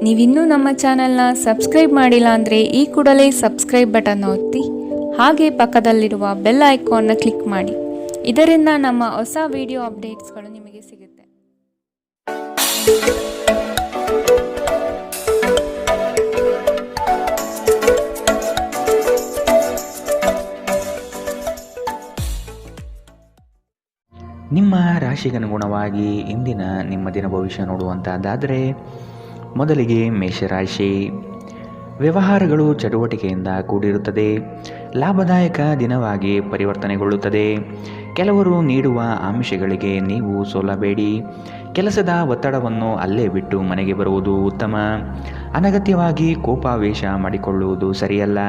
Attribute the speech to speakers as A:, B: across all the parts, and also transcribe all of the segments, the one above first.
A: ನೀವಿನ್ನೂ ನಮ್ಮ ಚಾನೆಲ್ನ ಸಬ್ಸ್ಕ್ರೈಬ್ ಮಾಡಿಲ್ಲ ಅಂದರೆ ಈ ಕೂಡಲೇ ಸಬ್ಸ್ಕ್ರೈಬ್ ಬಟನ್ ಒತ್ತಿ ಹಾಗೆ ಪಕ್ಕದಲ್ಲಿರುವ ಬೆಲ್ ಐಕಾನ್ನ ಕ್ಲಿಕ್ ಮಾಡಿ. ಇದರಿಂದ ನಮ್ಮ ಹೊಸ ವಿಡಿಯೋ ಅಪ್ಡೇಟ್ಸ್ಗಳು ನಿಮಗೆ ಸಿಗುತ್ತೆ.
B: ನಿಮ್ಮ ರಾಶಿಗನುಗುಣವಾಗಿ ಇಂದಿನ ನಿಮ್ಮ ದಿನ ಭವಿಷ್ಯ ನೋಡುವಂಥದ್ದಾದರೆ ಮೊದಲಿಗೆ ಮೇಷರಾಶಿ. ವ್ಯವಹಾರಗಳು ಚಟುವಟಿಕೆಯಿಂದ ಕೂಡಿರುತ್ತದೆ. ಲಾಭದಾಯಕ ದಿನವಾಗಿ ಪರಿವರ್ತನೆಗೊಳ್ಳುತ್ತದೆ. ಕೆಲವರು ನೀಡುವ ಆಮಿಷಗಳಿಗೆ ನೀವು ಸೋಲಬೇಡಿ. ಕೆಲಸದ ಒತ್ತಡವನ್ನು ಅಲ್ಲೇ ಬಿಟ್ಟು ಮನೆಗೆ ಬರುವುದು ಉತ್ತಮ. ಅನಗತ್ಯವಾಗಿ ಕೋಪಾವೇಶ ಮಾಡಿಕೊಳ್ಳುವುದು ಸರಿಯಲ್ಲ.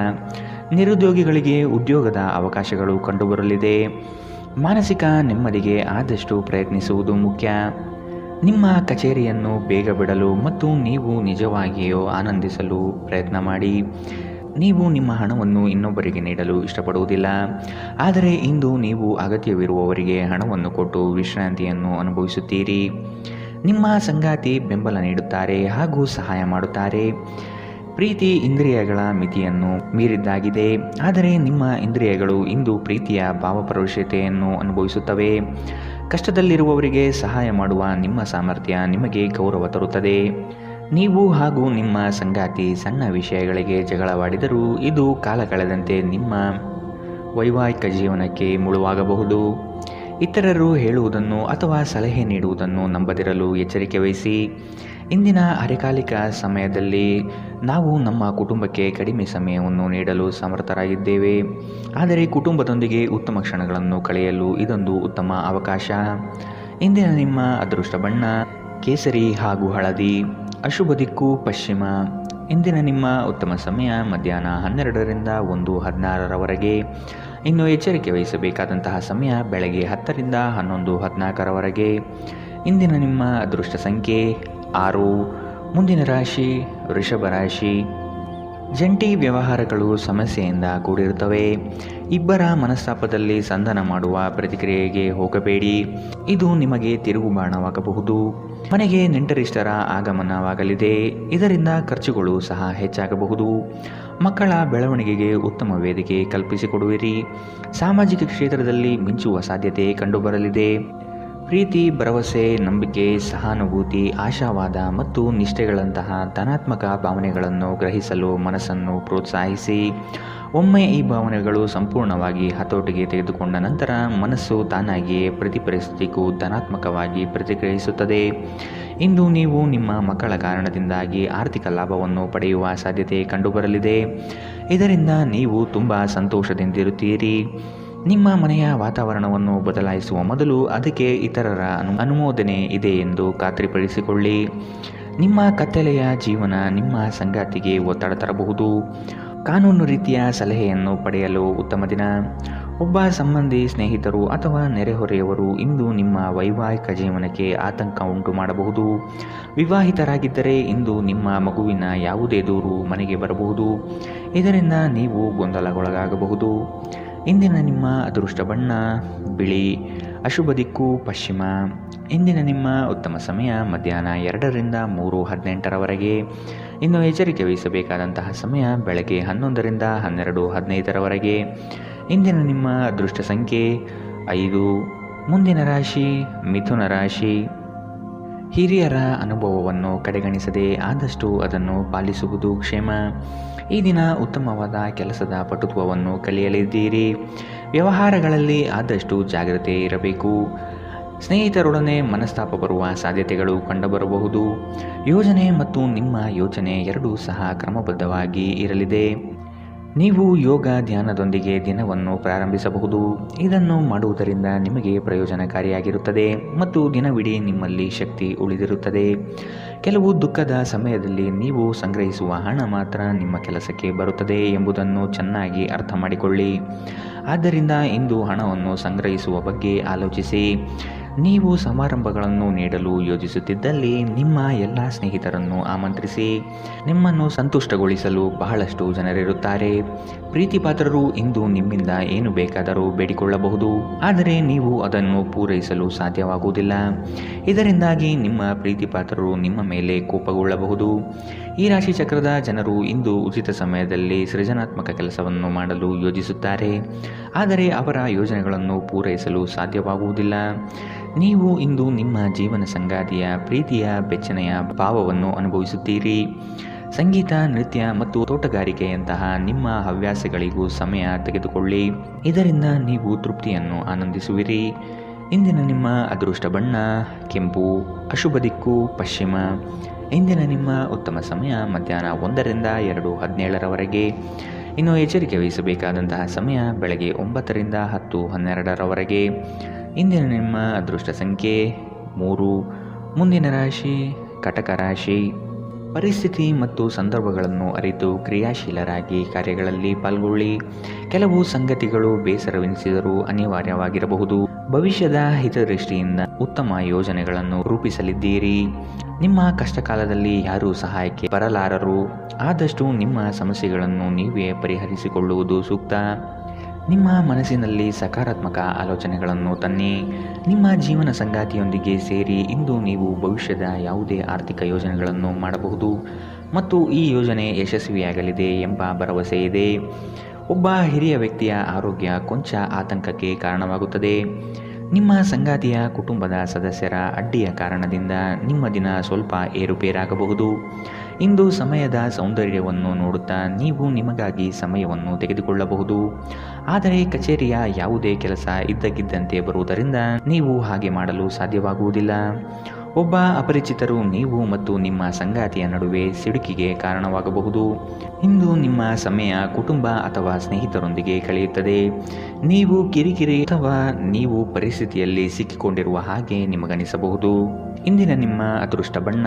B: ನಿರುದ್ಯೋಗಿಗಳಿಗೆ ಉದ್ಯೋಗದ ಅವಕಾಶಗಳು ಕಂಡುಬರಲಿದೆ. ಮಾನಸಿಕ ನೆಮ್ಮದಿಗೆ ಆದಷ್ಟು ಪ್ರಯತ್ನಿಸುವುದು ಮುಖ್ಯ. ನಿಮ್ಮ ಕಚೇರಿಯನ್ನು ಬೇಗ ಬಿಡಲು ಮತ್ತು ನೀವು ನಿಜವಾಗಿಯೂ ಆನಂದಿಸಲು ಪ್ರಯತ್ನ ಮಾಡಿ. ನೀವು ನಿಮ್ಮ ಹಣವನ್ನು ಇನ್ನೊಬ್ಬರಿಗೆ ನೀಡಲು ಇಷ್ಟಪಡುವುದಿಲ್ಲ, ಆದರೆ ಇಂದು ನೀವು ಅಗತ್ಯವಿರುವವರಿಗೆ ಹಣವನ್ನು ಕೊಟ್ಟು ವಿಶ್ರಾಂತಿಯನ್ನು ಅನುಭವಿಸುತ್ತೀರಿ. ನಿಮ್ಮ ಸಂಗಾತಿ ಬೆಂಬಲ ನೀಡುತ್ತಾರೆ ಹಾಗೂ ಸಹಾಯ ಮಾಡುತ್ತಾರೆ. ಪ್ರೀತಿ ಇಂದ್ರಿಯಗಳ ಮಿತಿಯನ್ನು ಮೀರಿದ್ದಾಗಿದೆ, ಆದರೆ ನಿಮ್ಮ ಇಂದ್ರಿಯಗಳು ಇಂದು ಪ್ರೀತಿಯ ಭಾವಪರವಶತೆಯನ್ನು ಅನುಭವಿಸುತ್ತವೆ. ಕಷ್ಟದಲ್ಲಿರುವವರಿಗೆ ಸಹಾಯ ಮಾಡುವ ನಿಮ್ಮ ಸಾಮರ್ಥ್ಯ ನಿಮಗೆ ಗೌರವ ತರುತ್ತದೆ. ನೀವು ಹಾಗೂ ನಿಮ್ಮ ಸಂಗಾತಿ ಸಣ್ಣ ವಿಷಯಗಳಿಗೆ ಜಗಳವಾಡಿದರೂ ಇದು ಕಾಲ ಕಳೆದಂತೆ ನಿಮ್ಮ ವೈವಾಹಿಕ ಜೀವನಕ್ಕೆ ಮುಳುವಾಗಬಹುದು. ಇತರರು ಹೇಳುವುದನ್ನು ಅಥವಾ ಸಲಹೆ ನೀಡುವುದನ್ನು ನಂಬದಿರಲು ಎಚ್ಚರಿಕೆ ವಹಿಸಿ. ಇಂದಿನ ಅರೆಕಾಲಿಕ ಸಮಯದಲ್ಲಿ ನಾವು ನಮ್ಮ ಕುಟುಂಬಕ್ಕೆ ಕಡಿಮೆ ಸಮಯವನ್ನು ನೀಡಲು ಸಮರ್ಥರಾಗಿದ್ದೇವೆ, ಆದರೆ ಕುಟುಂಬದೊಂದಿಗೆ ಉತ್ತಮ ಕ್ಷಣಗಳನ್ನು ಕಳೆಯಲು ಇದೊಂದು ಉತ್ತಮ ಅವಕಾಶ. ಇಂದಿನ ನಿಮ್ಮ ಅದೃಷ್ಟ ಬಣ್ಣ ಕೇಸರಿ ಹಾಗೂ ಹಳದಿ. ಅಶುಭ ದಿಕ್ಕು ಪಶ್ಚಿಮ. ಇಂದಿನ ನಿಮ್ಮ ಉತ್ತಮ ಸಮಯ ಮಧ್ಯಾಹ್ನ 12ರಿಂದ 1:16ರವರೆಗೆ. ಇನ್ನು ಎಚ್ಚರಿಕೆ ವಹಿಸಬೇಕಾದಂತಹ ಸಮಯ ಬೆಳಗ್ಗೆ 10ರಿಂದ 11:14ರವರೆಗೆ. ಇಂದಿನ ನಿಮ್ಮ ಅದೃಷ್ಟ ಸಂಖ್ಯೆ 6. ಮುಂದಿನ ರಾಶಿ ವೃಷಭ ರಾಶಿ. ಜಂಟಿ ವ್ಯವಹಾರಗಳು ಸಮಸ್ಯೆಯಿಂದ ಕೂಡಿರುತ್ತವೆ. ಇಬ್ಬರ ಮನಸ್ತಾಪದಲ್ಲಿ ಸಂಧಾನ ಮಾಡುವ ಪ್ರತಿಕ್ರಿಯೆಗೆ ಹೋಗಬೇಡಿ, ಇದು ನಿಮಗೆ ತಿರುಗುಬಾಣವಾಗಬಹುದು. ಮನೆಗೆ ನೆಂಟರಿಷ್ಟರ ಆಗಮನವಾಗಲಿದೆ, ಇದರಿಂದ ಖರ್ಚುಗಳು ಸಹ ಹೆಚ್ಚಾಗಬಹುದು. ಮಕ್ಕಳ ಬೆಳವಣಿಗೆಗೆ ಉತ್ತಮ ವೇದಿಕೆ ಕಲ್ಪಿಸಿಕೊಡುವಿರಿ. ಸಾಮಾಜಿಕ ಕ್ಷೇತ್ರದಲ್ಲಿ ಮಿಂಚುವ ಸಾಧ್ಯತೆ ಕಂಡುಬರಲಿದೆ. ಪ್ರೀತಿ, ಭರವಸೆ, ನಂಬಿಕೆ, ಸಹಾನುಭೂತಿ, ಆಶಾವಾದ ಮತ್ತು ನಿಷ್ಠೆಗಳಂತಹ ಧನಾತ್ಮಕ ಭಾವನೆಗಳನ್ನು ಗ್ರಹಿಸಲು ಮನಸ್ಸನ್ನು ಪ್ರೋತ್ಸಾಹಿಸಿ. ಒಮ್ಮೆ ಈ ಭಾವನೆಗಳು ಸಂಪೂರ್ಣವಾಗಿ ಹತೋಟಿಗೆ ತೆಗೆದುಕೊಂಡ ನಂತರ ಮನಸ್ಸು ತಾನಾಗಿಯೇ ಪ್ರತಿ ಪರಿಸ್ಥಿತಿಗೂ ಧನಾತ್ಮಕವಾಗಿ ಪ್ರತಿಕ್ರಿಯಿಸುತ್ತದೆ. ಇಂದು ನೀವು ನಿಮ್ಮ ಮಕ್ಕಳ ಕಾರಣದಿಂದಾಗಿ ಆರ್ಥಿಕ ಲಾಭವನ್ನು ಪಡೆಯುವ ಸಾಧ್ಯತೆ ಕಂಡುಬರಲಿದೆ. ಇದರಿಂದ ನೀವು ತುಂಬ ಸಂತೋಷದಿಂದಿರುತ್ತೀರಿ. ನಿಮ್ಮ ಮನೆಯ ವಾತಾವರಣವನ್ನು ಬದಲಾಯಿಸುವ ಮೊದಲು ಅದಕ್ಕೆ ಇತರರ ಅನುಮೋದನೆ ಇದೆ ಎಂದು ಖಾತ್ರಿಪಡಿಸಿಕೊಳ್ಳಿ. ನಿಮ್ಮ ಕತ್ತಲೆಯ ಜೀವನ ನಿಮ್ಮ ಸಂಗಾತಿಗೆ ಒತ್ತಡ ತರಬಹುದು. ಕಾನೂನು ರೀತಿಯ ಸಲಹೆಯನ್ನು ಪಡೆಯಲು ಉತ್ತಮ ದಿನ. ಒಬ್ಬ ಸಂಬಂಧಿ, ಸ್ನೇಹಿತರು ಅಥವಾ ನೆರೆಹೊರೆಯವರು ಇಂದು ನಿಮ್ಮ ವೈವಾಹಿಕ ಜೀವನಕ್ಕೆ ಆತಂಕ ಉಂಟು ಮಾಡಬಹುದು. ವಿವಾಹಿತರಾಗಿದ್ದರೆ ಇಂದು ನಿಮ್ಮ ಮಗುವಿನ ಯಾವುದೇ ದೂರು ಮನೆಗೆ ಬರಬಹುದು, ಇದರಿಂದ ನೀವು ಗೊಂದಲಗೊಳಗಾಗಬಹುದು. ಇಂದಿನ ನಿಮ್ಮ ಅದೃಷ್ಟ ಬಣ್ಣ ಬಿಳಿ. ಅಶುಭ ದಿಕ್ಕು ಪಶ್ಚಿಮ. ಇಂದಿನ ನಿಮ್ಮ ಉತ್ತಮ ಸಮಯ ಮಧ್ಯಾಹ್ನ 2ರಿಂದ 3:18ರವರೆಗೆ. ಇನ್ನು ಎಚ್ಚರಿಕೆ ವಹಿಸಬೇಕಾದಂತಹ ಸಮಯ ಬೆಳಗ್ಗೆ 11ರಿಂದ 12:15ರವರೆಗೆ. ಇಂದಿನ ನಿಮ್ಮ ಅದೃಷ್ಟ ಸಂಖ್ಯೆ 5. ಮುಂದಿನ ರಾಶಿ ಮಿಥುನ ರಾಶಿ. ಹಿರಿಯರ ಅನುಭವವನ್ನು ಕಡೆಗಣಿಸದೆ ಆದಷ್ಟು ಅದನ್ನು ಪಾಲಿಸುವುದು ಕ್ಷೇಮ. ಈ ದಿನ ಉತ್ತಮವಾದ ಕೆಲಸದ ಪಟುತ್ವವನ್ನು ಕಲಿಯಲಿದ್ದೀರಿ. ವ್ಯವಹಾರಗಳಲ್ಲಿ ಆದಷ್ಟು ಜಾಗ್ರತೆ ಇರಬೇಕು. ಸ್ನೇಹಿತರೊಡನೆ ಮನಸ್ತಾಪ ಬರುವ ಸಾಧ್ಯತೆಗಳು ಕಂಡುಬರಬಹುದು. ಯೋಜನೆ ಮತ್ತು ನಿಮ್ಮ ಯೋಚನೆ ಎರಡೂ ಸಹ ಕ್ರಮಬದ್ಧವಾಗಿ ಇರಲಿದೆ. ನೀವು ಯೋಗ ಧ್ಯಾನದೊಂದಿಗೆ ದಿನವನ್ನು ಪ್ರಾರಂಭಿಸಬಹುದು. ಇದನ್ನು ಮಾಡುವುದರಿಂದ ನಿಮಗೆ ಪ್ರಯೋಜನಕಾರಿಯಾಗಿರುತ್ತದೆ ಮತ್ತು ದಿನವಿಡೀ ನಿಮ್ಮಲ್ಲಿ ಶಕ್ತಿ ಉಳಿದಿರುತ್ತದೆ. ಕೆಲವು ದುಃಖದ ಸಮಯದಲ್ಲಿ ನೀವು ಸಂಗ್ರಹಿಸುವ ಹಣ ಮಾತ್ರ ನಿಮ್ಮ ಕೆಲಸಕ್ಕೆ ಬರುತ್ತದೆ ಎಂಬುದನ್ನು ಚೆನ್ನಾಗಿ ಅರ್ಥ ಮಾಡಿಕೊಳ್ಳಿ. ಆದ್ದರಿಂದ ಇಂದು ಹಣವನ್ನು ಸಂಗ್ರಹಿಸುವ ಬಗ್ಗೆ ಆಲೋಚಿಸಿ. ನೀವು ಸಮಾರಂಭಗಳನ್ನು ನೀಡಲು ಯೋಜಿಸುತ್ತಿದ್ದಲ್ಲಿ ನಿಮ್ಮ ಎಲ್ಲ ಸ್ನೇಹಿತರನ್ನು ಆಮಂತ್ರಿಸಿ. ನಿಮ್ಮನ್ನು ಸಂತುಷ್ಟಗೊಳಿಸಲು ಬಹಳಷ್ಟು ಜನರಿರುತ್ತಾರೆ. ಪ್ರೀತಿಪಾತ್ರರು ಇಂದು ನಿಮ್ಮಿಂದ ಏನು ಬೇಕಾದರೂ ಬೇಡಿಕೊಳ್ಳಬಹುದು, ಆದರೆ ನೀವು ಅದನ್ನು ಪೂರೈಸಲು ಸಾಧ್ಯವಾಗುವುದಿಲ್ಲ. ಇದರಿಂದಾಗಿ ನಿಮ್ಮ ಪ್ರೀತಿಪಾತ್ರರು ನಿಮ್ಮ ಮೇಲೆ ಕೋಪಗೊಳ್ಳಬಹುದು. ಈ ರಾಶಿ ಚಕ್ರದ ಜನರು ಇಂದು ಉಚಿತ ಸಮಯದಲ್ಲಿ ಸೃಜನಾತ್ಮಕ ಕೆಲಸವನ್ನು ಮಾಡಲು ಯೋಜಿಸುತ್ತಾರೆ, ಆದರೆ ಅವರ ಯೋಜನೆಗಳನ್ನು ಪೂರೈಸಲು ಸಾಧ್ಯವಾಗುವುದಿಲ್ಲ. ನೀವು ಇಂದು ನಿಮ್ಮ ಜೀವನ ಸಂಗಾತಿಯ ಪ್ರೀತಿಯ ಬೆಚ್ಚನೆಯ ಭಾವವನ್ನು ಅನುಭವಿಸುತ್ತೀರಿ. ಸಂಗೀತ, ನೃತ್ಯ ಮತ್ತು ತೋಟಗಾರಿಕೆಯಂತಹ ನಿಮ್ಮ ಹವ್ಯಾಸಗಳಿಗೂ ಸಮಯ ತೆಗೆದುಕೊಳ್ಳಿ. ಇದರಿಂದ ನೀವು ತೃಪ್ತಿಯನ್ನು ಆನಂದಿಸುವಿರಿ. ಇಂದಿನ ನಿಮ್ಮ ಅದೃಷ್ಟ ಬಣ್ಣ ಕೆಂಪು, ಅಶುಭ ದಿಕ್ಕು ಪಶ್ಚಿಮ. ಇಂದಿನ ನಿಮ್ಮ ಉತ್ತಮ ಸಮಯ ಮಧ್ಯಾಹ್ನ 1ರಿಂದ 2:17 ಇನ್ನು ಎಚ್ಚರಿಕೆ ವಹಿಸಬೇಕಾದಂತಹ ಸಮಯ ಬೆಳಗ್ಗೆ 9ರಿಂದ 10:12 ಇಂದಿನ ನಿಮ್ಮ ಅದೃಷ್ಟ ಸಂಖ್ಯೆ 3. ಮುಂದಿನ ರಾಶಿ ಕಟಕ ರಾಶಿ. ಪರಿಸ್ಥಿತಿ ಮತ್ತು ಸಂದರ್ಭಗಳನ್ನು ಅರಿತು ಕ್ರಿಯಾಶೀಲರಾಗಿ ಕಾರ್ಯಗಳಲ್ಲಿ ಪಾಲ್ಗೊಳ್ಳಿ. ಕೆಲವು ಸಂಗತಿಗಳು ಬೇಸರವೆನಿಸಿದರೂ ಅನಿವಾರ್ಯವಾಗಿರಬಹುದು. ಭವಿಷ್ಯದ ಹಿತದೃಷ್ಟಿಯಿಂದ ಉತ್ತಮ ಯೋಜನೆಗಳನ್ನು ರೂಪಿಸಲಿದ್ದೀರಿ. ನಿಮ್ಮ ಕಷ್ಟಕಾಲದಲ್ಲಿ ಯಾರೂ ಸಹಾಯಕ್ಕೆ ಬರಲಾರರು. ಆದಷ್ಟು ನಿಮ್ಮ ಸಮಸ್ಯೆಗಳನ್ನು ನೀವೇ ಪರಿಹರಿಸಿಕೊಳ್ಳುವುದು ಸೂಕ್ತ. ನಿಮ್ಮ ಮನಸ್ಸಿನಲ್ಲಿ ಸಕಾರಾತ್ಮಕ ಆಲೋಚನೆಗಳನ್ನು ತನ್ನಿ. ನಿಮ್ಮ ಜೀವನ ಸಂಗಾತಿಯೊಂದಿಗೆ ಸೇರಿ ಇಂದು ನೀವು ಭವಿಷ್ಯದ ಯಾವುದೇ ಆರ್ಥಿಕ ಯೋಜನೆಗಳನ್ನು ಮಾಡಬಹುದು ಮತ್ತು ಈ ಯೋಜನೆ ಯಶಸ್ವಿಯಾಗಲಿದೆ ಎಂಬ ಭರವಸೆ ಇದೆ. ಒಬ್ಬ ಹಿರಿಯ ವ್ಯಕ್ತಿಯ ಆರೋಗ್ಯ ಕೊಂಚ ಆತಂಕಕ್ಕೆ ಕಾರಣವಾಗುತ್ತದೆ. ನಿಮ್ಮ ಸಂಗಾತಿಯ ಕುಟುಂಬದ ಸದಸ್ಯರ ಅಡ್ಡಿಯ ಕಾರಣದಿಂದ ನಿಮ್ಮ ದಿನ ಸ್ವಲ್ಪ ಏರುಪೇರಾಗಬಹುದು. ಇಂದು ಸಮಯದ ಸೌಂದರ್ಯವನ್ನು ನೋಡುತ್ತಾ ನೀವು ನಿಮಗಾಗಿ ಸಮಯವನ್ನು ತೆಗೆದುಕೊಳ್ಳಬಹುದು, ಆದರೆ ಕಚೇರಿಯ ಯಾವುದೇ ಕೆಲಸ ಇದ್ದಕ್ಕಿದ್ದಂತೆ ಬರುವುದರಿಂದ ನೀವು ಹಾಗೆ ಮಾಡಲು ಸಾಧ್ಯವಾಗುವುದಿಲ್ಲ. ಒಬ್ಬ ಅಪರಿಚಿತರು ನೀವು ಮತ್ತು ನಿಮ್ಮ ಸಂಗಾತಿಯ ನಡುವೆ ಸಿಡುಕಿಗೆ ಕಾರಣವಾಗಬಹುದು. ಇಂದು ನಿಮ್ಮ ಸಮಯ ಕುಟುಂಬ ಅಥವಾ ಸ್ನೇಹಿತರೊಂದಿಗೆ ಕಳೆಯುತ್ತದೆ. ನೀವು ಕಿರಿಕಿರಿ ಅಥವಾ ನೀವು ಪರಿಸ್ಥಿತಿಯಲ್ಲಿ ಸಿಕ್ಕಿಕೊಂಡಿರುವ ಹಾಗೆ ನಿಮಗನಿಸಬಹುದು. ಇಂದಿನ ನಿಮ್ಮ ಅದೃಷ್ಟ ಬಣ್ಣ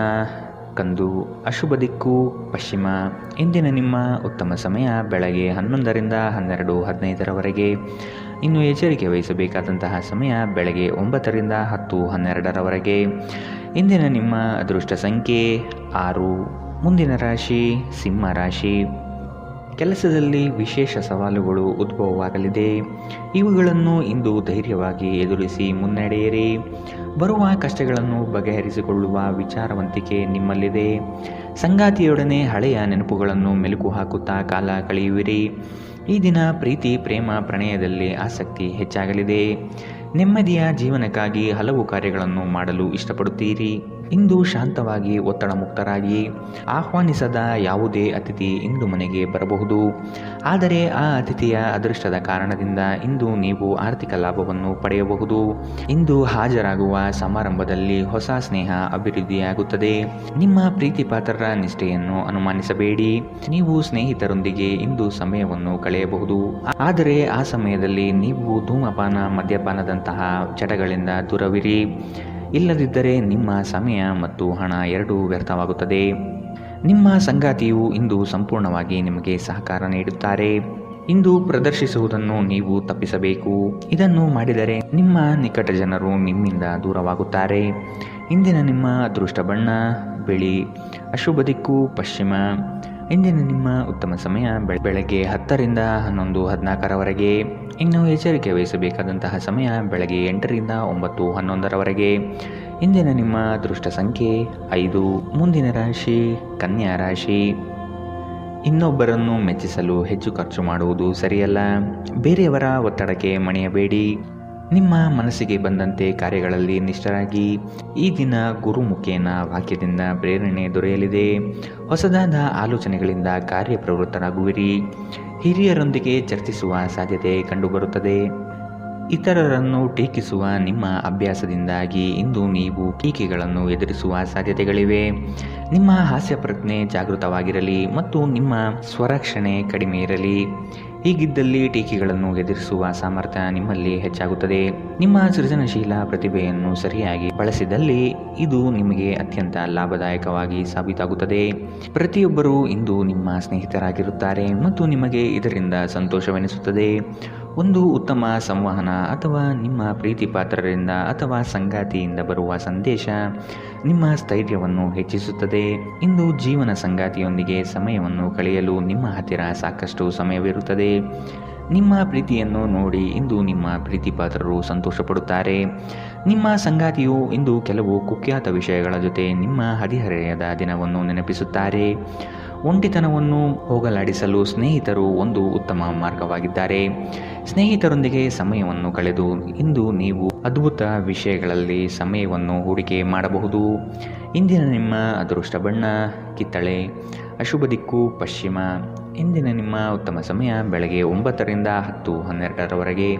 B: ಕಂದು, ಅಶುಭ ದಿಕ್ಕು ಪಶ್ಚಿಮ. ಇಂದಿನ ನಿಮ್ಮ ಉತ್ತಮ ಸಮಯ ಬೆಳಗ್ಗೆ 11ರಿಂದ 12:15 ಇನ್ನು ಎಚ್ಚರಿಕೆ ವಹಿಸಬೇಕಾದಂತಹ ಸಮಯ ಬೆಳಗ್ಗೆ 9ರಿಂದ 10:12 ಇಂದಿನ ನಿಮ್ಮ ಅದೃಷ್ಟ ಸಂಖ್ಯೆ 6. ಮುಂದಿನ ರಾಶಿ ಸಿಂಹ ರಾಶಿ. ಕೆಲಸದಲ್ಲಿ ವಿಶೇಷ ಸವಾಲುಗಳು ಉದ್ಭವವಾಗಲಿದೆ. ಇವುಗಳನ್ನು ಇಂದು ಧೈರ್ಯವಾಗಿ ಎದುರಿಸಿ ಮುನ್ನಡೆಯಿರಿ. ಬರುವ ಕಷ್ಟಗಳನ್ನು ಬಗೆಹರಿಸಿಕೊಳ್ಳುವ ವಿಚಾರವಂತಿಕೆ ನಿಮ್ಮಲ್ಲಿದೆ. ಸಂಗಾತಿಯೊಡನೆ ಹಳೆಯ ನೆನಪುಗಳನ್ನು ಮೆಲುಕು ಹಾಕುತ್ತಾ ಕಾಲ ಕಳೆಯುವಿರಿ. ಈ ದಿನ ಪ್ರೀತಿ, ಪ್ರೇಮ, ಪ್ರಣಯದಲ್ಲಿ ಆಸಕ್ತಿ ಹೆಚ್ಚಾಗಲಿದೆ. ನೆಮ್ಮದಿಯ ಜೀವನಕ್ಕಾಗಿ ಹಲವು ಕಾರ್ಯಗಳನ್ನು ಮಾಡಲು ಇಷ್ಟಪಡುತ್ತೀರಿ. ಇಂದು ಶಾಂತವಾಗಿ ಒತ್ತಡ ಮುಕ್ತರಾಗಿ. ಆಹ್ವಾನಿಸದ ಯಾವುದೇ ಅತಿಥಿ ಇಂದು ಮನೆಗೆ ಬರಬಹುದು, ಆದರೆ ಆ ಅತಿಥಿಯ ಅದೃಷ್ಟದ ಕಾರಣದಿಂದ ಇಂದು ನೀವು ಆರ್ಥಿಕ ಲಾಭವನ್ನು ಪಡೆಯಬಹುದು. ಇಂದು ಹಾಜರಾಗುವ ಸಮಾರಂಭದಲ್ಲಿ ಹೊಸ ಸ್ನೇಹ ಅಭಿವೃದ್ಧಿಯಾಗುತ್ತದೆ. ನಿಮ್ಮ ಪ್ರೀತಿಪಾತ್ರರ ನಿಷ್ಠೆಯನ್ನು ಅನುಮಾನಿಸಬೇಡಿ. ನೀವು ಸ್ನೇಹಿತರೊಂದಿಗೆ ಇಂದು ಸಮಯವನ್ನು ಕಳೆಯಬಹುದು, ಆದರೆ ಆ ಸಮಯದಲ್ಲಿ ನೀವು ಧೂಮಪಾನ, ಮದ್ಯಪಾನದಂತಹ ಚಟಗಳಿಂದ ದೂರವಿರಿ. ಇಲ್ಲದಿದ್ದರೆ ನಿಮ್ಮ ಸಮಯ ಮತ್ತು ಹಣ ಎರಡೂ ವ್ಯರ್ಥವಾಗುತ್ತದೆ. ನಿಮ್ಮ ಸಂಗಾತಿಯು ಇಂದು ಸಂಪೂರ್ಣವಾಗಿ ನಿಮಗೆ ಸಹಕಾರ ನೀಡುತ್ತಾರೆ. ಇಂದು ಪ್ರದರ್ಶಿಸುವುದನ್ನು ನೀವು ತಪ್ಪಿಸಬೇಕು. ಇದನ್ನು ಮಾಡಿದರೆ ನಿಮ್ಮ ನಿಕಟ ಜನರು ನಿಮ್ಮಿಂದ ದೂರವಾಗುತ್ತಾರೆ. ಇಂದಿನ ನಿಮ್ಮ ಅದೃಷ್ಟ ಬಣ್ಣ ಬಿಳಿ, ಅಶುಭ ದಿಕ್ಕು ಪಶ್ಚಿಮ. ಇಂದಿನ ನಿಮ್ಮ ಉತ್ತಮ ಸಮಯ ಬೆಳಗ್ಗೆ 10ರಿಂದ 11:14 ಇನ್ನು ಎಚ್ಚರಿಕೆ ವಹಿಸಬೇಕಾದಂತಹ ಸಮಯ ಬೆಳಗ್ಗೆ 8ರಿಂದ 9:11 ಇಂದಿನ ನಿಮ್ಮ ಅದೃಷ್ಟ ಸಂಖ್ಯೆ 5. ಮುಂದಿನ ರಾಶಿ ಕನ್ಯಾ ರಾಶಿ. ಇನ್ನೊಬ್ಬರನ್ನು ಮೆಚ್ಚಿಸಲು ಹೆಚ್ಚು ಖರ್ಚು ಮಾಡುವುದು ಸರಿಯಲ್ಲ. ಬೇರೆಯವರ ಒತ್ತಡಕ್ಕೆ ಮಣಿಯಬೇಡಿ. ನಿಮ್ಮ ಮನಸ್ಸಿಗೆ ಬಂದಂತೆ ಕಾರ್ಯಗಳಲ್ಲಿ ನಿಷ್ಠರಾಗಿ. ಈ ದಿನ ಗುರುಮುಖೇನ ವಾಕ್ಯದಿಂದ ಪ್ರೇರಣೆ ದೊರೆಯಲಿದೆ. ಹೊಸದಾದ ಆಲೋಚನೆಗಳಿಂದ ಕಾರ್ಯಪ್ರವೃತ್ತರಾಗುವಿರಿ. ಹಿರಿಯರೊಂದಿಗೆ ಚರ್ಚಿಸುವ ಸಾಧ್ಯತೆ ಕಂಡುಬರುತ್ತದೆ. ಇತರರನ್ನು ಟೀಕಿಸುವ ನಿಮ್ಮ ಅಭ್ಯಾಸದಿಂದಾಗಿ ಇಂದು ನೀವು ಟೀಕೆಗಳನ್ನು ಎದುರಿಸುವ ಸಾಧ್ಯತೆಗಳಿವೆ. ನಿಮ್ಮ ಹಾಸ್ಯ ಪ್ರಜ್ಞೆ ಜಾಗೃತವಾಗಿರಲಿ ಮತ್ತು ನಿಮ್ಮ ಸ್ವರಕ್ಷಣೆ ಕಡಿಮೆ ಇರಲಿ. ಹೀಗಿದ್ದಲ್ಲಿ ಟೀಕೆಗಳನ್ನು ಎದುರಿಸುವ ಸಾಮರ್ಥ್ಯ ನಿಮ್ಮಲ್ಲಿ ಹೆಚ್ಚಾಗುತ್ತದೆ. ನಿಮ್ಮ ಸೃಜನಶೀಲ ಪ್ರತಿಭೆಯನ್ನು ಸರಿಯಾಗಿ ಬಳಸಿದಲ್ಲಿ ಇದು ನಿಮಗೆ ಅತ್ಯಂತ ಲಾಭದಾಯಕವಾಗಿ ಸಾಬೀತಾಗುತ್ತದೆ. ಪ್ರತಿಯೊಬ್ಬರೂ ಇಂದು ನಿಮ್ಮ ಸ್ನೇಹಿತರಾಗಿರುತ್ತಾರೆ ಮತ್ತು ನಿಮಗೆ ಇದರಿಂದ ಸಂತೋಷವೆನಿಸುತ್ತದೆ. ಒಂದು ಉತ್ತಮ ಸಂವಹನ ಅಥವಾ ನಿಮ್ಮ ಪ್ರೀತಿ ಪಾತ್ರರಿಂದ ಅಥವಾ ಸಂಗಾತಿಯಿಂದ ಬರುವ ಸಂದೇಶ ನಿಮ್ಮ ಸ್ಥೈರ್ಯವನ್ನು ಹೆಚ್ಚಿಸುತ್ತದೆ. ಇಂದು ಜೀವನ ಸಂಗಾತಿಯೊಂದಿಗೆ ಸಮಯವನ್ನು ಕಳೆಯಲು ನಿಮ್ಮ ಹತ್ತಿರ ಸಾಕಷ್ಟು ಸಮಯವಿರುತ್ತದೆ. ನಿಮ್ಮ ಪ್ರೀತಿಯನ್ನು ನೋಡಿ ಇಂದು ನಿಮ್ಮ ಪ್ರೀತಿ ಪಾತ್ರರು ಸಂತೋಷಪಡುತ್ತಾರೆ. ನಿಮ್ಮ ಸಂಗಾತಿಯು ಇಂದು ಕೆಲವು ಕುಖ್ಯಾತ ವಿಷಯಗಳ ಜೊತೆ ನಿಮ್ಮ ಹದಿಹರೆಯದ ದಿನವನ್ನು ನೆನಪಿಸುತ್ತಾರೆ. ಒಂಟಿತನವನ್ನು ಹೋಗಲಾಡಿಸಲು ಸ್ನೇಹಿತರು ಒಂದು ಉತ್ತಮ ಮಾರ್ಗವಾಗಿದ್ದಾರೆ. ಸ್ನೇಹಿತರೊಂದಿಗೆ ಸಮಯವನ್ನು ಕಳೆದು ಇಂದು ನೀವು ಅದ್ಭುತ ವಿಷಯಗಳಲ್ಲಿ ಸಮಯವನ್ನು ಹೂಡಿಕೆ ಮಾಡಬಹುದು. ಇಂದಿನ ನಿಮ್ಮ ಅದೃಷ್ಟ ಬಣ್ಣ ಕಿತ್ತಳೆ, ಅಶುಭ ದಿಕ್ಕು ಪಶ್ಚಿಮ. ಇಂದಿನ ನಿಮ್ಮ ಉತ್ತಮ ಸಮಯ ಬೆಳಗ್ಗೆ 9ರಿಂದ 10:12ರವರೆಗೆ.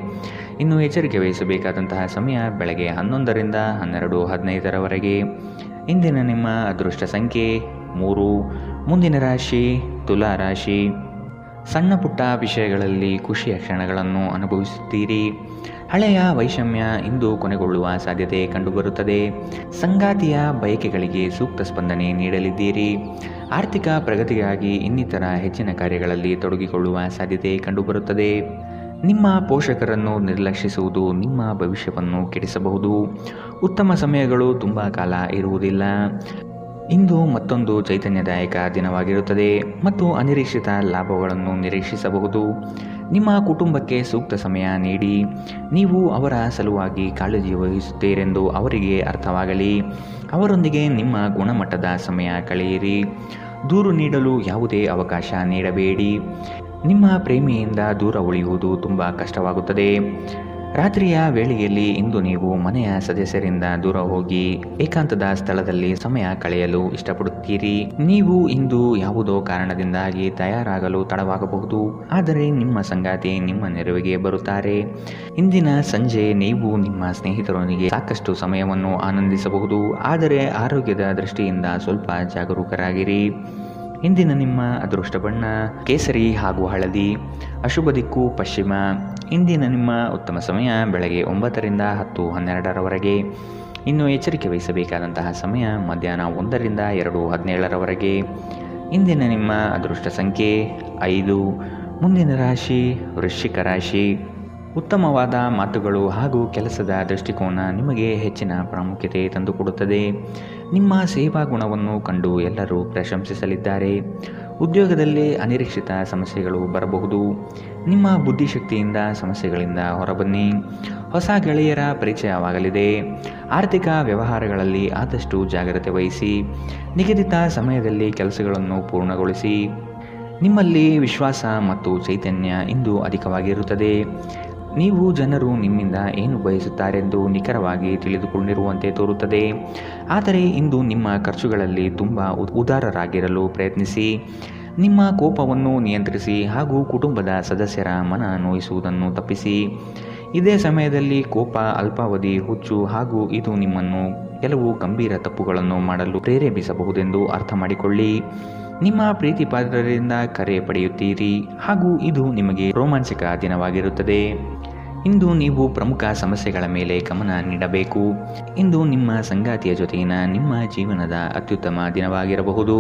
B: ಇನ್ನು ಎಚ್ಚರಿಕೆ ವಹಿಸಬೇಕಾದಂತಹ ಸಮಯ ಬೆಳಗ್ಗೆ 11ರಿಂದ 12:15ರವರೆಗೆ. ಇಂದಿನ ನಿಮ್ಮ ಅದೃಷ್ಟ ಸಂಖ್ಯೆ 3. ಮುಂದಿನ ರಾಶಿ ತುಲಾ ರಾಶಿ. ಸಣ್ಣ ಪುಟ್ಟ ವಿಷಯಗಳಲ್ಲಿ ಖುಷಿಯ ಕ್ಷಣಗಳನ್ನು ಅನುಭವಿಸುತ್ತೀರಿ. ಹಳೆಯ ವೈಷಮ್ಯ ಇಂದು ಕೊನೆಗೊಳ್ಳುವ ಸಾಧ್ಯತೆ ಕಂಡುಬರುತ್ತದೆ. ಸಂಗಾತಿಯ ಬಯಕೆಗಳಿಗೆ ಸೂಕ್ತ ಸ್ಪಂದನೆ ನೀಡಲಿದ್ದೀರಿ. ಆರ್ಥಿಕ ಪ್ರಗತಿಗಾಗಿ ಇನ್ನಿತರ ಹೆಚ್ಚಿನ ಕಾರ್ಯಗಳಲ್ಲಿ ತೊಡಗಿಕೊಳ್ಳುವ ಸಾಧ್ಯತೆ ಕಂಡುಬರುತ್ತದೆ. ನಿಮ್ಮ ಪೋಷಕರನ್ನು ನಿರ್ಲಕ್ಷಿಸುವುದು ನಿಮ್ಮ ಭವಿಷ್ಯವನ್ನು ಕೆಡಿಸಬಹುದು. ಉತ್ತಮ ಸಮಯಗಳು ತುಂಬ ಕಾಲ ಇರುವುದಿಲ್ಲ. ಇಂದು ಮತ್ತೊಂದು ಚೈತನ್ಯದಾಯಕ ದಿನವಾಗಿರುತ್ತದೆ ಮತ್ತು ಅನಿರೀಕ್ಷಿತ ಲಾಭಗಳನ್ನು ನಿರೀಕ್ಷಿಸಬಹುದು. ನಿಮ್ಮ ಕುಟುಂಬಕ್ಕೆ ಸೂಕ್ತ ಸಮಯ ನೀಡಿ. ನೀವು ಅವರ ಸಲುವಾಗಿ ಕಾಳಜಿ ವಹಿಸುತ್ತೀರೆಂದು ಅವರಿಗೆ ಅರ್ಥವಾಗಲಿ. ಅವರೊಂದಿಗೆ ನಿಮ್ಮ ಗುಣಮಟ್ಟದ ಸಮಯ ಕಳೆಯಿರಿ. ದೂರು ನೀಡಲು ಯಾವುದೇ ಅವಕಾಶ ನೀಡಬೇಡಿ. ನಿಮ್ಮ ಪ್ರೇಮಿಯಿಂದ ದೂರ ಉಳಿಯುವುದು ತುಂಬ ಕಷ್ಟವಾಗುತ್ತದೆ. ರಾತ್ರಿಯ ವೇಳೆಯಲ್ಲಿ ಇಂದು ನೀವು ಮನೆಯ ಸದಸ್ಯರಿಂದ ದೂರ ಹೋಗಿ ಏಕಾಂತದ ಸ್ಥಳದಲ್ಲಿ ಸಮಯ ಕಳೆಯಲು ಇಷ್ಟಪಡುತ್ತೀರಿ. ನೀವು ಇಂದು ಯಾವುದೋ ಕಾರಣದಿಂದಾಗಿ ತಯಾರಾಗಲು ತಡವಾಗಬಹುದು, ಆದರೆ ನಿಮ್ಮ ಸಂಗಾತಿ ನಿಮ್ಮ ನೆರವಿಗೆ ಬರುತ್ತಾರೆ. ಇಂದಿನ ಸಂಜೆ ನೀವು ನಿಮ್ಮ ಸ್ನೇಹಿತರೊಂದಿಗೆ ಸಾಕಷ್ಟು ಸಮಯವನ್ನು ಆನಂದಿಸಬಹುದು, ಆದರೆ ಆರೋಗ್ಯದ ದೃಷ್ಟಿಯಿಂದ ಸ್ವಲ್ಪ ಜಾಗರೂಕರಾಗಿರಿ. ಇಂದಿನ ನಿಮ್ಮ ಅದೃಷ್ಟ ಬಣ್ಣ ಕೇಸರಿ ಹಾಗೂ ಹಳದಿ, ಅಶುಭ ದಿಕ್ಕು ಪಶ್ಚಿಮ. ಇಂದಿನ ನಿಮ್ಮ ಉತ್ತಮ ಸಮಯ ಬೆಳಗ್ಗೆ 9ರಿಂದ 10:12ರವರೆಗೆ. ಇನ್ನು ಎಚ್ಚರಿಕೆ ವಹಿಸಬೇಕಾದಂತಹ ಸಮಯ ಮಧ್ಯಾಹ್ನ 1ರಿಂದ 2:17ರವರೆಗೆ. ಇಂದಿನ ನಿಮ್ಮ ಅದೃಷ್ಟ ಸಂಖ್ಯೆ 5. ಮುಂದಿನ ರಾಶಿ ವೃಶ್ಚಿಕ ರಾಶಿ. ಉತ್ತಮವಾದ ಮಾತುಗಳು ಹಾಗೂ ಕೆಲಸದ ದೃಷ್ಟಿಕೋನ ನಿಮಗೆ ಹೆಚ್ಚಿನ ಪ್ರಾಮುಖ್ಯತೆ ತಂದುಕೊಡುತ್ತದೆ. ನಿಮ್ಮ ಸೇವಾ ಗುಣವನ್ನು ಕಂಡು ಎಲ್ಲರೂ ಪ್ರಶಂಸಿಸಲಿದ್ದಾರೆ. ಉದ್ಯೋಗದಲ್ಲಿ ಅನಿರೀಕ್ಷಿತ ಸಮಸ್ಯೆಗಳು ಬರಬಹುದು. ನಿಮ್ಮ ಬುದ್ಧಿಶಕ್ತಿಯಿಂದ ಸಮಸ್ಯೆಗಳಿಂದ ಹೊರಬನ್ನಿ. ಹೊಸ ಗೆಳೆಯರ ಪರಿಚಯವಾಗಲಿದೆ. ಆರ್ಥಿಕ ವ್ಯವಹಾರಗಳಲ್ಲಿ ಆದಷ್ಟು ಜಾಗ್ರತೆ ವಹಿಸಿ. ನಿಗದಿತ ಸಮಯದಲ್ಲಿ ಕೆಲಸಗಳನ್ನು ಪೂರ್ಣಗೊಳಿಸಿ. ನಿಮ್ಮಲ್ಲಿ ವಿಶ್ವಾಸ ಮತ್ತು ಚೈತನ್ಯ ಇಂದು ಅಧಿಕವಾಗಿರುತ್ತದೆ. ನೀವು ಜನರು ನಿಮ್ಮಿಂದ ಏನು ಬಯಸುತ್ತಾರೆಂದು ನಿಖರವಾಗಿ ತಿಳಿದುಕೊಂಡಿರುವಂತೆ ತೋರುತ್ತದೆ. ಆದರೆ ಇಂದು ನಿಮ್ಮ ಖರ್ಚುಗಳಲ್ಲಿ ತುಂಬ ಉದಾರರಾಗಿರಲು ಪ್ರಯತ್ನಿಸಿ. ನಿಮ್ಮ ಕೋಪವನ್ನು ನಿಯಂತ್ರಿಸಿ ಹಾಗೂ ಕುಟುಂಬದ ಸದಸ್ಯರ ಮನ ನೋಯಿಸುವುದನ್ನು ತಪ್ಪಿಸಿ. ಇದೇ ಸಮಯದಲ್ಲಿ ಕೋಪ ಅಲ್ಪಾವಧಿ ಹುಚ್ಚು ಹಾಗೂ ಇದು ನಿಮ್ಮನ್ನು ಕೆಲವು ಗಂಭೀರ ತಪ್ಪುಗಳನ್ನು ಮಾಡಲು ಪ್ರೇರೇಪಿಸಬಹುದೆಂದು ಅರ್ಥ ಮಾಡಿಕೊಳ್ಳಿ. ನಿಮ್ಮ ಪ್ರೀತಿ ಪಾತ್ರರಿಂದ ಕರೆ ಪಡೆಯುತ್ತೀರಿ ಹಾಗೂ ಇದು ನಿಮಗೆ ರೋಮಾಂಚಕ ದಿನವಾಗಿರುತ್ತದೆ. ಇಂದು ನೀವು ಪ್ರಮುಖ ಸಮಸ್ಯೆಗಳ ಮೇಲೆ ಗಮನ ನೀಡಬೇಕು. ಇಂದು ನಿಮ್ಮ ಸಂಗಾತಿಯ ಜೊತೆಗಿನ ನಿಮ್ಮ ಜೀವನದ ಅತ್ಯುತ್ತಮ ದಿನವಾಗಿರಬಹುದು.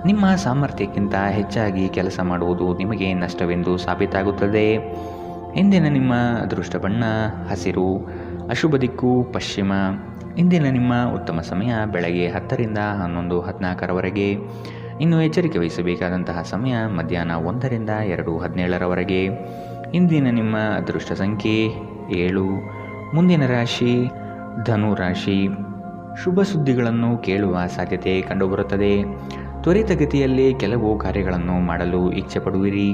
B: ನಿಮ್ಮ ಸಾಮರ್ಥ್ಯಕ್ಕಿಂತ ಹೆಚ್ಚಾಗಿ ಕೆಲಸ ಮಾಡುವುದು ನಿಮಗೆ ನಷ್ಟವೆಂದು ಸಾಬೀತಾಗುತ್ತದೆ. ಇಂದಿನ ನಿಮ್ಮ ಅದೃಷ್ಟ ಬಣ್ಣ ಹಸಿರು, ಅಶುಭ ದಿಕ್ಕು ಪಶ್ಚಿಮ. ಇಂದಿನ ನಿಮ್ಮ ಉತ್ತಮ ಸಮಯ ಬೆಳಗ್ಗೆ 10ರಿಂದ 11:14ರವರೆಗೆ. ಇನ್ನು ಎಚ್ಚರಿಕೆ ವಹಿಸಬೇಕಾದಂತಹ ಸಮಯ ಮಧ್ಯಾಹ್ನ 1ರಿಂದ 2:17ರವರೆಗೆ. ಇಂದಿನ ನಿಮ್ಮ ಅದೃಷ್ಟ ಸಂಖ್ಯೆ 7. ಮುಂದಿನ ರಾಶಿ ಧನು ರಾಶಿ. ಶುಭ ಸುದ್ದಿಗಳನ್ನು ಕೇಳುವ ಸಾಧ್ಯತೆ ಕಂಡುಬರುತ್ತದೆ. ತ್ವರಿತಗತಿಯಲ್ಲಿ ಕೆಲವು ಕಾರ್ಯಗಳನ್ನು ಮಾಡಲು ಇಚ್ಛೆ ಪಡುವಿರಿ.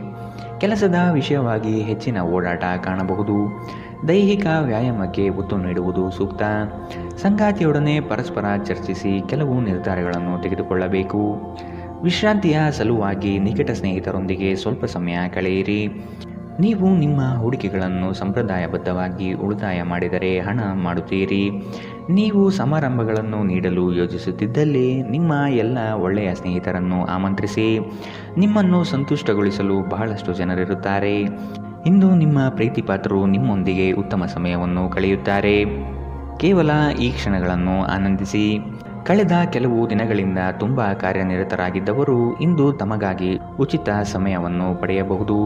B: ಕೆಲಸದ ವಿಷಯವಾಗಿ ಹೆಚ್ಚಿನ ಓಡಾಟ ಕಾಣಬಹುದು. ದೈಹಿಕ ವ್ಯಾಯಾಮಕ್ಕೆ ಒತ್ತು ನೀಡುವುದು ಸೂಕ್ತ. ಸಂಗಾತಿಯೊಡನೆ ಪರಸ್ಪರ ಚರ್ಚಿಸಿ ಕೆಲವು ನಿರ್ಧಾರಗಳನ್ನು ತೆಗೆದುಕೊಳ್ಳಬೇಕು. ವಿಶ್ರಾಂತಿಯ ಸಲುವಾಗಿ ನಿಕಟ ಸ್ನೇಹಿತರೊಂದಿಗೆ ಸ್ವಲ್ಪ ಸಮಯ ಕಳೆಯಿರಿ. ನೀವು ನಿಮ್ಮ ಹೂಡಿಕೆಗಳನ್ನು ಸಂಪ್ರದಾಯಬದ್ಧವಾಗಿ ಉಳಿತಾಯ ಮಾಡಿದರೆ ಹಣ ಮಾಡುತ್ತೀರಿ. ನೀವು ಸಮಾರಂಭಗಳನ್ನು ನೀಡಲು ಯೋಜಿಸುತ್ತಿದ್ದಲ್ಲಿ ನಿಮ್ಮ ಎಲ್ಲ ಒಳ್ಳೆಯ ಸ್ನೇಹಿತರನ್ನು ಆಮಂತ್ರಿಸಿ. ನಿಮ್ಮನ್ನು ಸಂತುಷ್ಟಗೊಳಿಸಲು ಬಹಳಷ್ಟು ಜನರಿರುತ್ತಾರೆ. ಇಂದು ನಿಮ್ಮ ಪ್ರೀತಿಪಾತ್ರರು ನಿಮ್ಮೊಂದಿಗೆ ಉತ್ತಮ ಸಮಯವನ್ನು ಕಳೆಯುತ್ತಾರೆ. ಕೇವಲ ಈ ಕ್ಷಣಗಳನ್ನು ಆನಂದಿಸಿ. ಕಳೆದ ಕೆಲವು ದಿನಗಳಿಂದ ತುಂಬ ಕಾರ್ಯನಿರತರಾಗಿದ್ದವರು ಇಂದು ತಮಗಾಗಿ ಉಚಿತ ಸಮಯವನ್ನು ಪಡೆಯಬಹುದು.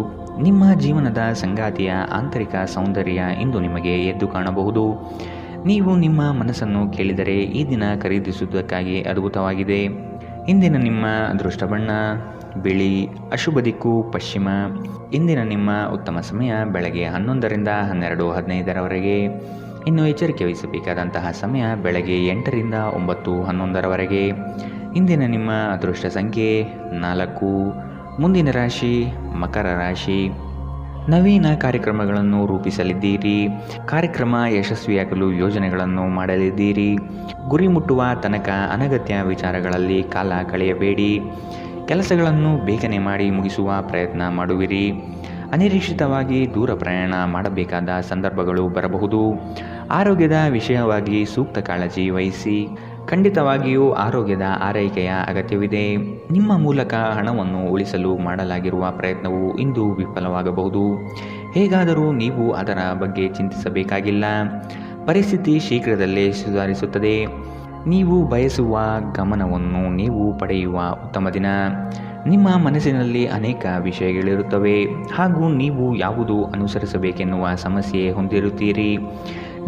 B: ನಿಮ್ಮ ಜೀವನದ ಸಂಗಾತಿಯ ಆಂತರಿಕ ಸೌಂದರ್ಯ ಇಂದು ನಿಮಗೆ ಎದ್ದು ಕಾಣಬಹುದು. ನೀವು ನಿಮ್ಮ ಮನಸ್ಸನ್ನು ಕೇಳಿದರೆ ಈ ದಿನ ಖರೀದಿಸುವುದಕ್ಕಾಗಿ ಅದ್ಭುತವಾಗಿದೆ. ಇಂದಿನ ನಿಮ್ಮ ಅದೃಷ್ಟ ಬಣ್ಣ ಬಿಳಿ, ಅಶುಭ ದಿಕ್ಕು ಪಶ್ಚಿಮ. ಇಂದಿನ ನಿಮ್ಮ ಉತ್ತಮ ಸಮಯ ಬೆಳಗ್ಗೆ 11ರಿಂದ 12:15ರವರೆಗೆ. ಇನ್ನು ಎಚ್ಚರಿಕೆ ವಹಿಸಬೇಕಾದಂತಹ ಸಮಯ ಬೆಳಗ್ಗೆ 8ರಿಂದ 9:11ರವರೆಗೆ. ಇಂದಿನ ನಿಮ್ಮ ಅದೃಷ್ಟ ಸಂಖ್ಯೆ 4. ಮುಂದಿನ ರಾಶಿ ಮಕರ ರಾಶಿ. ನವೀನ ಕಾರ್ಯಕ್ರಮಗಳನ್ನು ರೂಪಿಸಲಿದ್ದೀರಿ. ಕಾರ್ಯಕ್ರಮ ಯಶಸ್ವಿಯಾಗಲು ಯೋಜನೆಗಳನ್ನು ಮಾಡಲಿದ್ದೀರಿ. ಗುರಿ ಮುಟ್ಟುವ ತನಕ ಅನಗತ್ಯ ವಿಚಾರಗಳಲ್ಲಿ ಕಾಲ ಕಳೆಯಬೇಡಿ. ಕೆಲಸಗಳನ್ನು ಬೇಗನೆ ಮಾಡಿ ಮುಗಿಸುವ ಪ್ರಯತ್ನ ಮಾಡುವಿರಿ. ಅನಿರೀಕ್ಷಿತವಾಗಿ ದೂರ ಪ್ರಯಾಣ ಮಾಡಬೇಕಾದ ಸಂದರ್ಭಗಳು ಬರಬಹುದು. ಆರೋಗ್ಯದ ವಿಷಯವಾಗಿ ಸೂಕ್ತ ಕಾಳಜಿ ವಹಿಸಿ. ಖಂಡಿತವಾಗಿಯೂ ಆರೋಗ್ಯದ ಆರೈಕೆಯ ಅಗತ್ಯವಿದೆ. ನಿಮ್ಮ ಮೂಲಕ ಹಣವನ್ನು ಉಳಿಸಲು ಮಾಡಲಾಗಿರುವ ಪ್ರಯತ್ನವು ಇಂದು ವಿಫಲವಾಗಬಹುದು. ಹೇಗಾದರೂ ನೀವು ಅದರ ಬಗ್ಗೆ ಚಿಂತಿಸಬೇಕಾಗಿಲ್ಲ. ಪರಿಸ್ಥಿತಿ ಶೀಘ್ರದಲ್ಲೇ ಸುಧಾರಿಸುತ್ತದೆ. ನೀವು ಬಯಸುವ ಗಮನವನ್ನು ನೀವು ಪಡೆಯುವ ಉತ್ತಮ ದಿನ. ನಿಮ್ಮ ಮನಸ್ಸಿನಲ್ಲಿ ಅನೇಕ ವಿಷಯಗಳಿರುತ್ತವೆ ಹಾಗೂ ನೀವು ಯಾವುದು ಅನುಸರಿಸಬೇಕೆನ್ನುವ ಸಮಸ್ಯೆ ಹೊಂದಿರುತ್ತೀರಿ.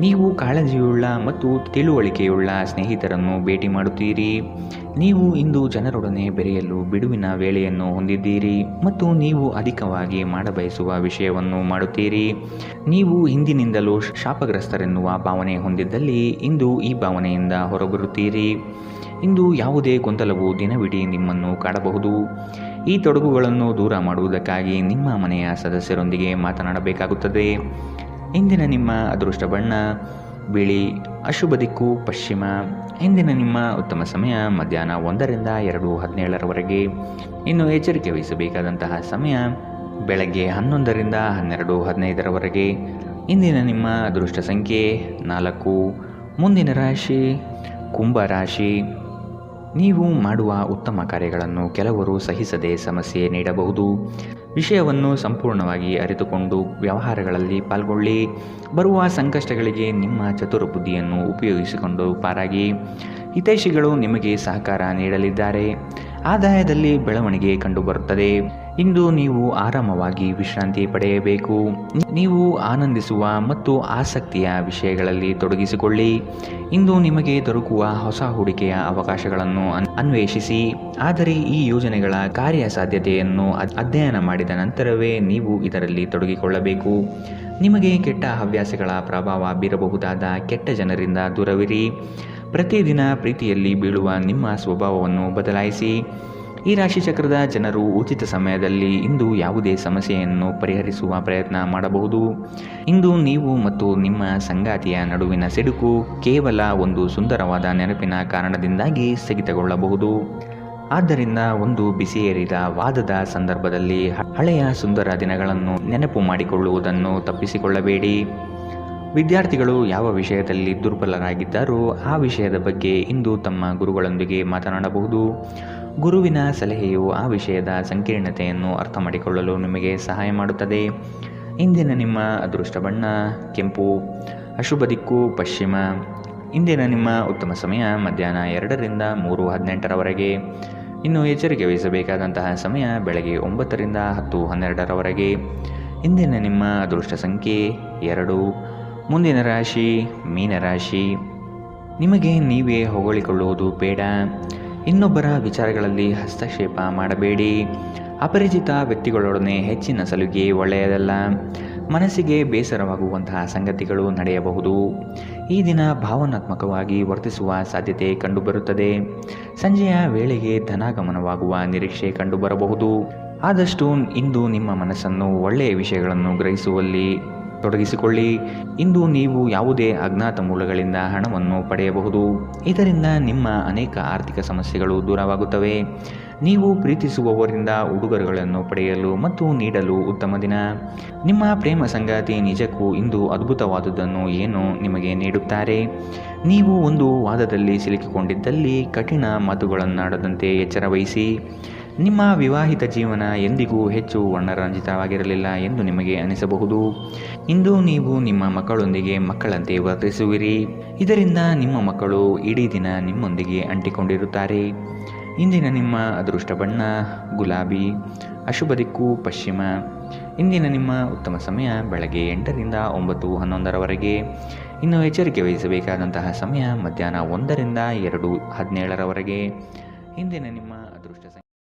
B: ನೀವು ಕಾಳಜಿಯುಳ್ಳ ಮತ್ತು ತಿಳುವಳಿಕೆಯುಳ್ಳ ಸ್ನೇಹಿತರನ್ನು ಭೇಟಿ ಮಾಡುತ್ತೀರಿ. ನೀವು ಇಂದು ಜನರೊಡನೆ ಬೆರೆಯಲು ಬಿಡುವಿನ ವೇಳೆಯನ್ನು ಹೊಂದಿದ್ದೀರಿ ಮತ್ತು ನೀವು ಅಧಿಕವಾಗಿ ಮಾಡಬಯಸುವ ವಿಷಯವನ್ನು ಮಾಡುತ್ತೀರಿ. ನೀವು ಹಿಂದಿನಿಂದಲೂ ಶಾಪಗ್ರಸ್ತರೆನ್ನುವ ಭಾವನೆ ಹೊಂದಿದ್ದಲ್ಲಿ ಇಂದು ಈ ಭಾವನೆಯಿಂದ ಹೊರಬರುತ್ತೀರಿ. ಇಂದು ಯಾವುದೇ ಗೊಂದಲವು ದಿನವಿಡೀ ನಿಮ್ಮನ್ನು ಕಾಡಬಹುದು. ಈ ತೊಡಗುಗಳನ್ನು ದೂರ ಮಾಡುವುದಕ್ಕಾಗಿ ನಿಮ್ಮ ಮನೆಯ ಸದಸ್ಯರೊಂದಿಗೆ ಮಾತನಾಡಬೇಕಾಗುತ್ತದೆ. ಇಂದಿನ ನಿಮ್ಮ ಅದೃಷ್ಟ ಬಣ್ಣ ಬಿಳಿ, ಅಶುಭ ದಿಕ್ಕು ಪಶ್ಚಿಮ. ಇಂದಿನ ನಿಮ್ಮ ಉತ್ತಮ ಸಮಯ ಮಧ್ಯಾಹ್ನ 1ರಿಂದ 2:17ರವರೆಗೆ. ಇನ್ನು ಎಚ್ಚರಿಕೆ ವಹಿಸಬೇಕಾದಂತಹ ಸಮಯ ಬೆಳಗ್ಗೆ 11ರಿಂದ 12:15ರವರೆಗೆ. ಇಂದಿನ ನಿಮ್ಮ ಅದೃಷ್ಟ ಸಂಖ್ಯೆ 4. ಮುಂದಿನ ರಾಶಿ ಕುಂಭ ರಾಶಿ. ನೀವು ಮಾಡುವ ಉತ್ತಮ ಕಾರ್ಯಗಳನ್ನು ಕೆಲವರು ಸಹಿಸದೆ ಸಮಸ್ಯೆ ನೀಡಬಹುದು. ವಿಷಯವನ್ನು ಸಂಪೂರ್ಣವಾಗಿ ಅರಿತುಕೊಂಡು ವ್ಯವಹಾರಗಳಲ್ಲಿ ಪಾಲ್ಗೊಳ್ಳಿ. ಬರುವ ಸಂಕಷ್ಟಗಳಿಗೆ ನಿಮ್ಮ ಚತುರ ಬುದ್ಧಿಯನ್ನು ಉಪಯೋಗಿಸಿಕೊಂಡು ಪಾರಾಗಿ. ಹಿತೈಷಿಗಳು ನಿಮಗೆ ಸಹಕಾರ ನೀಡಲಿದ್ದಾರೆ. ಆದಾಯದಲ್ಲಿ ಬೆಳವಣಿಗೆ ಕಂಡುಬರುತ್ತದೆ. ಇಂದು ನೀವು ಆರಾಮವಾಗಿ ವಿಶ್ರಾಂತಿ ಪಡೆಯಬೇಕು. ನೀವು ಆನಂದಿಸುವ ಮತ್ತು ಆಸಕ್ತಿಯ ವಿಷಯಗಳಲ್ಲಿ ತೊಡಗಿಸಿಕೊಳ್ಳಿ. ಇಂದು ನಿಮಗೆ ದೊರಕುವ ಹೊಸ ಹೂಡಿಕೆಯ ಅವಕಾಶಗಳನ್ನು ಅನ್ವೇಷಿಸಿ. ಆದರೆ ಈ ಯೋಜನೆಗಳ ಕಾರ್ಯಸಾಧ್ಯತೆಯನ್ನು ಅಧ್ಯಯನ ಮಾಡಿದ ನಂತರವೇ ನೀವು ಇದರಲ್ಲಿ ತೊಡಗಿಕೊಳ್ಳಬೇಕು. ನಿಮಗೆ ಕೆಟ್ಟ ಹವ್ಯಾಸಗಳ ಪ್ರಭಾವ ಬೀರಬಹುದಾದ ಕೆಟ್ಟ ಜನರಿಂದ ದೂರವಿರಿ. ಪ್ರತಿದಿನ ಪ್ರೀತಿಯಲ್ಲಿ ಬೀಳುವ ನಿಮ್ಮ ಸ್ವಭಾವವನ್ನು ಬದಲಾಯಿಸಿ. ಈ ರಾಶಿಚಕ್ರದ ಜನರು ಉಚಿತ ಸಮಯದಲ್ಲಿ ಇಂದು ಯಾವುದೇ ಸಮಸ್ಯೆಯನ್ನು ಪರಿಹರಿಸುವ ಪ್ರಯತ್ನ ಮಾಡಬಹುದು. ಇಂದು ನೀವು ಮತ್ತು ನಿಮ್ಮ ಸಂಗಾತಿಯ ನಡುವಿನ ಸಿಡುಕು ಕೇವಲ ಒಂದು ಸುಂದರವಾದ ನೆನಪಿನ ಕಾರಣದಿಂದಾಗಿ ಸ್ಥಗಿತಗೊಳ್ಳಬಹುದು. ಆದ್ದರಿಂದ ಒಂದು ಬಿಸಿಯೇರಿದ ವಾದದ ಸಂದರ್ಭದಲ್ಲಿ ಹಳೆಯ ಸುಂದರ ದಿನಗಳನ್ನು ನೆನಪು ಮಾಡಿಕೊಳ್ಳುವುದನ್ನು ತಪ್ಪಿಸಿಕೊಳ್ಳಬೇಡಿ. ವಿದ್ಯಾರ್ಥಿಗಳು ಯಾವ ವಿಷಯದಲ್ಲಿ ದುರ್ಬಲರಾಗಿದ್ದಾರೋ ಆ ವಿಷಯದ ಬಗ್ಗೆ ಇಂದು ತಮ್ಮ ಗುರುಗಳೊಂದಿಗೆ ಮಾತನಾಡಬಹುದು. ಗುರುವಿನ ಸಲಹೆಯು ಆ ವಿಷಯದ ಸಂಕೀರ್ಣತೆಯನ್ನು ಅರ್ಥ ಮಾಡಿಕೊಳ್ಳಲು ನಿಮಗೆ ಸಹಾಯ ಮಾಡುತ್ತದೆ. ಇಂದಿನ ನಿಮ್ಮ ಅದೃಷ್ಟ ಬಣ್ಣ ಕೆಂಪು, ಅಶುಭ ದಿಕ್ಕು ಪಶ್ಚಿಮ. ಇಂದಿನ ನಿಮ್ಮ ಉತ್ತಮ ಸಮಯ ಮಧ್ಯಾಹ್ನ 2ರಿಂದ 3:18ರವರೆಗೆ. ಇನ್ನು ಎಚ್ಚರಿಕೆ ವಹಿಸಬೇಕಾದಂತಹ ಸಮಯ ಬೆಳಗ್ಗೆ 9ರಿಂದ 10:12ರವರೆಗೆ. ಇಂದಿನ ನಿಮ್ಮ ಅದೃಷ್ಟ ಸಂಖ್ಯೆ 2. ಮುಂದಿನ ರಾಶಿ ಮೀನರಾಶಿ. ನಿಮಗೆ ನೀವೇ ಹೊಗಳಿಕೊಳ್ಳುವುದು ಬೇಡ. ಇನ್ನೊಬ್ಬರ ವಿಚಾರಗಳಲ್ಲಿ ಹಸ್ತಕ್ಷೇಪ ಮಾಡಬೇಡಿ. ಅಪರಿಚಿತ ವ್ಯಕ್ತಿಗಳೊಡನೆ ಹೆಚ್ಚಿನ ಸಲುಗೆ ಒಳ್ಳೆಯದಲ್ಲ. ಮನಸ್ಸಿಗೆ ಬೇಸರವಾಗುವಂತಹ ಸಂಗತಿಗಳು ನಡೆಯಬಹುದು. ಈ ದಿನ ಭಾವನಾತ್ಮಕವಾಗಿ ವರ್ತಿಸುವ ಸಾಧ್ಯತೆ ಕಂಡುಬರುತ್ತದೆ. ಸಂಜೆಯ ವೇಳೆಗೆ ಧನಾಗಮನವಾಗುವ ನಿರೀಕ್ಷೆ ಕಂಡುಬರಬಹುದು. ಆದಷ್ಟು ಇಂದು ನಿಮ್ಮ ಮನಸ್ಸನ್ನು ಒಳ್ಳೆಯ ವಿಷಯಗಳನ್ನು ಗ್ರಹಿಸುವಲ್ಲಿ ತೊಡಗಿಸಿಕೊಳ್ಳಿ. ಇಂದು ನೀವು ಯಾವುದೇ ಅಜ್ಞಾತ ಮೂಲಗಳಿಂದ ಹಣವನ್ನು ಪಡೆಯಬಹುದು. ಇದರಿಂದ ನಿಮ್ಮ ಅನೇಕ ಆರ್ಥಿಕ ಸಮಸ್ಯೆಗಳು ದೂರವಾಗುತ್ತವೆ. ನೀವು ಪ್ರೀತಿಸುವವರಿಂದ ಉಡುಗೊರೆಗಳನ್ನು ಪಡೆಯಲು ಮತ್ತು ನೀಡಲು ಉತ್ತಮ ದಿನ. ನಿಮ್ಮ ಪ್ರೇಮ ಸಂಗಾತಿ ನಿಜಕ್ಕೂ ಇಂದು ಅದ್ಭುತವಾದುದನ್ನು ಏನು ನಿಮಗೆ ನೀಡುತ್ತಾರೆ. ನೀವು ಒಂದು ವಾದದಲ್ಲಿ ಸಿಲುಕಿಕೊಂಡಿದ್ದಲ್ಲಿ ಕಠಿಣ ಮಾತುಗಳನ್ನಾಡದಂತೆ ಎಚ್ಚರ ವಹಿಸಿ. ನಿಮ್ಮ ವಿವಾಹಿತ ಜೀವನ ಎಂದಿಗೂ ಹೆಚ್ಚು ವರ್ಣರಂಜಿತವಾಗಿರಲಿಲ್ಲ ಎಂದು ನಿಮಗೆ ಅನಿಸಬಹುದು. ಇಂದು ನೀವು ನಿಮ್ಮ ಮಕ್ಕಳೊಂದಿಗೆ ಮಕ್ಕಳಂತೆ ವರ್ತಿಸುವಿರಿ. ಇದರಿಂದ ನಿಮ್ಮ ಮಕ್ಕಳು ಇಡೀ ದಿನ ನಿಮ್ಮೊಂದಿಗೆ ಅಂಟಿಕೊಂಡಿರುತ್ತಾರೆ. ಇಂದಿನ ನಿಮ್ಮ ಅದೃಷ್ಟ ಬಣ್ಣ ಗುಲಾಬಿ, ಅಶುಭ ದಿಕ್ಕು ಪಶ್ಚಿಮ. ಇಂದಿನ ನಿಮ್ಮ ಉತ್ತಮ ಸಮಯ ಬೆಳಗ್ಗೆ 8ರಿಂದ 9:11ರವರೆಗೆ. ಇನ್ನು ಎಚ್ಚರಿಕೆ ವಹಿಸಬೇಕಾದಂತಹ ಸಮಯ ಮಧ್ಯಾಹ್ನ 1ರಿಂದ 2:17ರವರೆಗೆ. ಇಂದಿನ ನಿಮ್ಮ ಅದೃಷ್ಟ